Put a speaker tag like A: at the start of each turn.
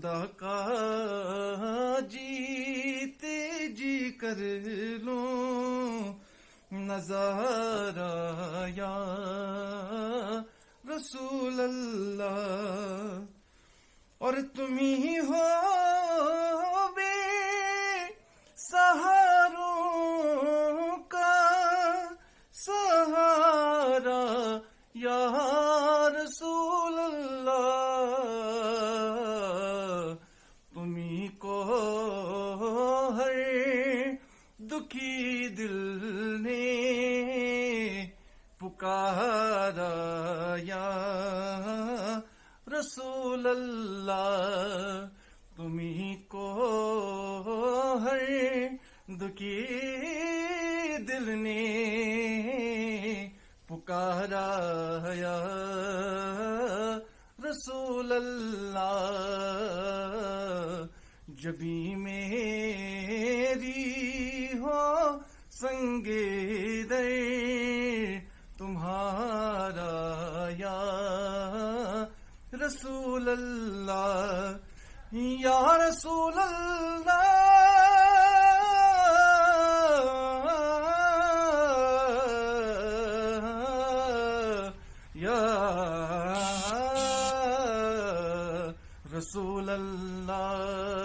A: خدا کا جیتے جی کر لوں نظارہ یا رسول اللہ، اور تم ہی ہو بے سہاروں کا سہارا یا رسول اللہ، تمہیں کو ہر دکھی دل نے پکارا یا رسول اللہ، تمہیں کو ہر دکھی دل نے پکارا یا رسول اللہ، جبھی میری ہو سنگ در تمہارا یا رسول اللہ، یا رسول اللہ، یا رسول اللہ۔